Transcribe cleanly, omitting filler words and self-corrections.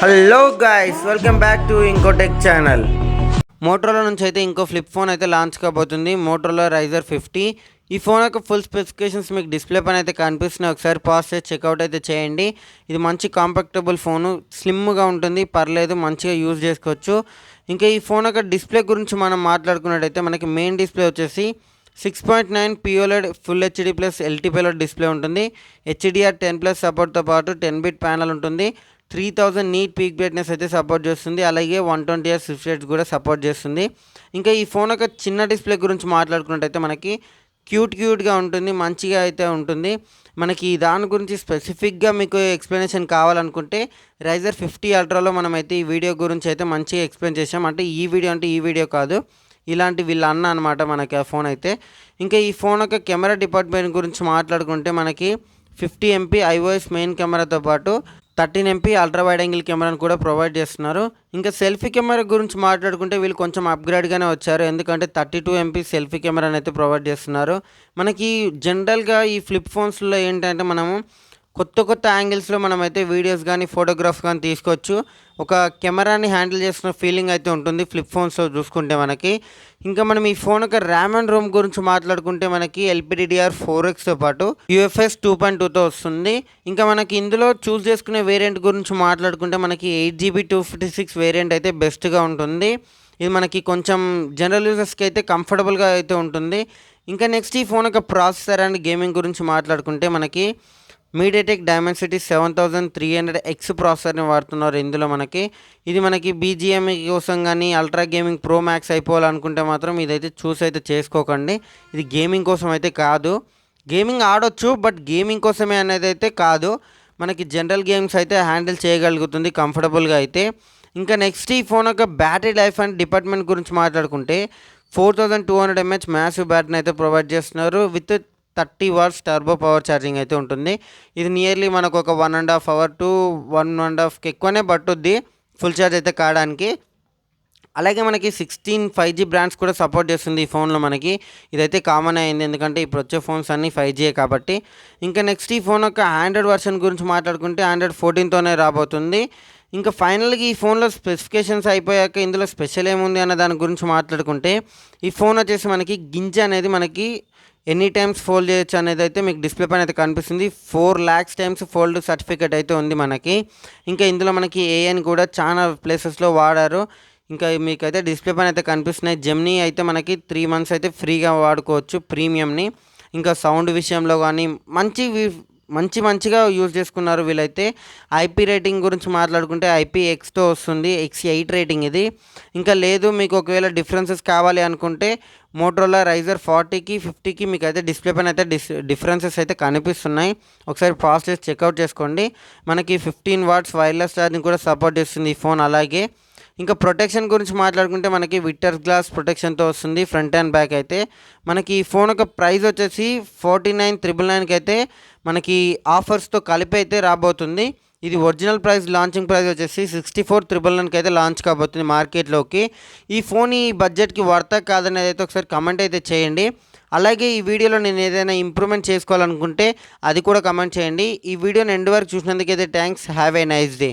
Hello guys, welcome back to ఇంకోటెక్ channel. Motorola నుంచి అయితే ఇంకో ఫ్లిప్ ఫోన్ అయితే లాంచ్ కాబోతుంది, మోటరోలా రైజర్ 50. ఈ ఫోన్ యొక్క ఫుల్ స్పెసిఫికేషన్స్ మీకు డిస్ప్లే పైన అయితే కనిపిస్తున్నాయి. ఒకసారి పాస్ చేసి చెక్అవుట్ అయితే చేయండి. ఇది మంచి కాంపాక్టబుల్ ఫోను, స్లిమ్గా ఉంటుంది, పర్లేదు, మంచిగా యూజ్ చేసుకోవచ్చు. ఇంకా ఈ ఫోన్ యొక్క డిస్ప్లే గురించి మనం మాట్లాడుకున్నట్టయితే మనకి మెయిన్ డిస్ప్లే వచ్చేసి 6.9 POLED ఫుల్ హెచ్డి ప్లస్ ఎల్టీపీలో డిస్ప్లే ఉంటుంది. HDR10+ సపోర్ట్తో పాటు 10 బిట్ ప్యానల్ ఉంటుంది. 3000 నీట్ పీక్ బ్రైట్నెస్ అయితే సపోర్ట్ చేస్తుంది. అలాగే 120Hz రిఫ్రెష్ రేట్ కూడా సపోర్ట్ చేస్తుంది. ఇంకా ఈ ఫోన్ యొక్క చిన్న డిస్ప్లే గురించి మాట్లాడుకున్నట్టయితే మనకి క్యూట్గా ఉంటుంది, మంచిగా అయితే ఉంటుంది. మనకి దాని గురించి స్పెసిఫిక్గా మీకు ఎక్స్ప్లెనేషన్ కావాలనుకుంటే రైజర్ 50 అల్ట్రాలో మనమైతే ఈ వీడియో గురించి అయితే మంచిగా ఎక్స్ప్లెయిన్ చేసాం. అంటే ఈ వీడియో కాదు, ఇలాంటి వీళ్ళ అన్న అనమాట మనకి ఆ ఫోన్ అయితే. ఇంకా ఈ ఫోన్ యొక్క కెమెరా డిపార్ట్మెంట్ గురించి మాట్లాడుకుంటే మనకి 50 MP iOS మెయిన్ కెమెరాతో పాటు 13 MP అల్ట్రా వైడ్ యాంగిల్ కెమెరాను కూడా ప్రొవైడ్ చేస్తున్నారు. ఇంకా సెల్ఫీ కెమెరా గురించి మాట్లాడుకుంటే వీళ్ళు కొంచెం అప్గ్రేడ్గానే వచ్చారు, ఎందుకంటే 32 MP సెల్ఫీ కెమెరాని అయితే ప్రొవైడ్ చేస్తున్నారు. మనకి జనరల్గా ఈ ఫ్లిప్ ఫోన్స్లో ఏంటంటే మనము కొత్త యాంగిల్స్లో మనమైతే వీడియోస్ కానీ ఫోటోగ్రాఫ్ కానీ తీసుకోవచ్చు. ఒక కెమెరాని హ్యాండిల్ చేస్తున్న ఫీలింగ్ అయితే ఉంటుంది ఫ్లిప్ ఫోన్స్లో చూసుకుంటే మనకి. ఇంకా మనం ఈ ఫోన్ యొక్క ర్యామ్ అండ్ రోమ్ గురించి మాట్లాడుకుంటే మనకి LPDDR4Xతో పాటు UFS 2.2తో వస్తుంది. ఇంకా మనకి ఇందులో చూస్ చేసుకునే వేరియంట్ గురించి మాట్లాడుకుంటే మనకి 8GB 256 వేరియంట్ అయితే బెస్ట్గా ఉంటుంది. ఇది మనకి కొంచెం జనరల్ యూజర్స్కి అయితే కంఫర్టబుల్గా అయితే ఉంటుంది. ఇంకా నెక్స్ట్ ఈ ఫోన్ యొక్క ప్రాసెసర్ అండ్ గేమింగ్ గురించి మాట్లాడుకుంటే మనకి మీడియాటెక్ డైమెన్సిటీ 7300X ప్రాసెసర్ని వాడుతున్నారు ఇందులో మనకి. ఇది మనకి BGMI కోసం కానీ అల్ట్రా గేమింగ్ ప్రో మ్యాక్స్ అయిపోవాలనుకుంటే మాత్రం ఇదైతే చూస్ అయితే చేసుకోకండి. ఇది గేమింగ్ కోసం అయితే కాదు, గేమింగ్ ఆడొచ్చు బట్ గేమింగ్ కోసమే అనేది అయితే కాదు. మనకి జనరల్ గేమ్స్ అయితే హ్యాండిల్ చేయగలుగుతుంది కంఫర్టబుల్గా అయితే. ఇంకా నెక్స్ట్ ఈ ఫోన్ యొక్క బ్యాటరీ లైఫ్ అండ్ డిపార్ట్మెంట్ గురించి మాట్లాడుకుంటే 4200 mAh మ్యాసివ్ బ్యాటరీని అయితే ప్రొవైడ్ చేస్తున్నారు. With 30 watts turbo power charging అయితే ఉంటుంది. ఇది నియర్లీ మనకు ఒక 1.5 hour to 1.5 ఎక్కువనే పట్టుద్ది ఫుల్ ఛార్జ్ అయితే కావడానికి. అలాగే మనకి 16 5G బ్రాండ్స్ కూడా సపోర్ట్ చేస్తుంది ఈ ఫోన్లో మనకి. ఇదైతే కామన్ అయింది, ఎందుకంటే ఇప్పుడు వచ్చే ఫోన్స్ అన్నీ 5G కాబట్టి. ఇంకా నెక్స్ట్ ఈ ఫోన్ యొక్క ఆండ్రాయిడ్ వర్షన్ గురించి మాట్లాడుకుంటే Android 14తోనే రాబోతుంది. ఇంకా ఫైనల్గా ఈ ఫోన్లో స్పెసిఫికేషన్స్ అయిపోయాక ఇందులో స్పెషల్ ఏముంది అన్న దాని గురించి మాట్లాడుకుంటే ఈ ఫోన్ వచ్చేసి మనకి గింజ అనేది మనకి ఎనీ టైమ్స్ ఫోల్డ్ చేయొచ్చు అనేది అయితే మీకు డిస్ప్లే పైన అయితే కనిపిస్తుంది. 4 lakhs times ఫోల్డ్ సర్టిఫికేట్ అయితే ఉంది మనకి. ఇంకా ఇందులో మనకి AI కూడా చాలా ప్లేసెస్లో వాడారు. ఇంకా మీకైతే డిస్ప్లే పైన అయితే కనిపిస్తున్నాయి. జెమినీ అయితే మనకి 3 months అయితే ఫ్రీగా వాడుకోవచ్చు ప్రీమియంని. ఇంకా సౌండ్ విషయంలో కానీ మంచిగా యూజ్ చేసుకున్నారు వీళ్ళైతే. IP రేటింగ్ గురించి మాట్లాడుకుంటే IPX వస్తుంది, X8 రేటింగ్ ఇది. ఇంకా లేదు మీకు ఒకవేళ డిఫరెన్సెస్ కావాలి అనుకుంటే మోటరోలా రైజర్ 40కి 50కి మీకు అయితే డిస్ప్లే పైన అయితే డిఫరెన్సెస్ అయితే కనిపిస్తున్నాయి. ఒకసారి పాస్ చేసి చెక్అవుట్ చేసుకోండి. మనకి 15 watts వైర్లెస్ ఛార్జింగ్ కూడా సపోర్ట్ చేస్తుంది ఈ ఫోన్. అలాగే ఇంకా ప్రొటెక్షన్ గురించి మాట్లాడుకుంటే మనకి విట్టర్ గ్లాస్ ప్రొటెక్షన్తో వస్తుంది ఫ్రంట్ అండ్ బ్యాక్ అయితే. మనకి ఈ ఫోన్ యొక్క ప్రైస్ వచ్చేసి 49,999కి అయితే మనకి ఆఫర్స్తో కలిపి అయితే రాబోతుంది. ఇది ఒరిజినల్ ప్రైస్ లాంచింగ్ ప్రైస్ వచ్చేసి 64,999కి అయితే లాంచ్ కాబోతుంది మార్కెట్లోకి. ఈ ఫోన్ ఈ బడ్జెట్కి వర్తా కాదనేది అయితే ఒకసారి కమెంట్ అయితే చేయండి. అలాగే ఈ వీడియోలో నేను ఏదైనా ఇంప్రూవ్మెంట్ చేసుకోవాలనుకుంటే అది కూడా కమెంట్ చేయండి. ఈ వీడియోని ఎండ్ వరకు చూసినందుకైతే thanks. Have a nice day.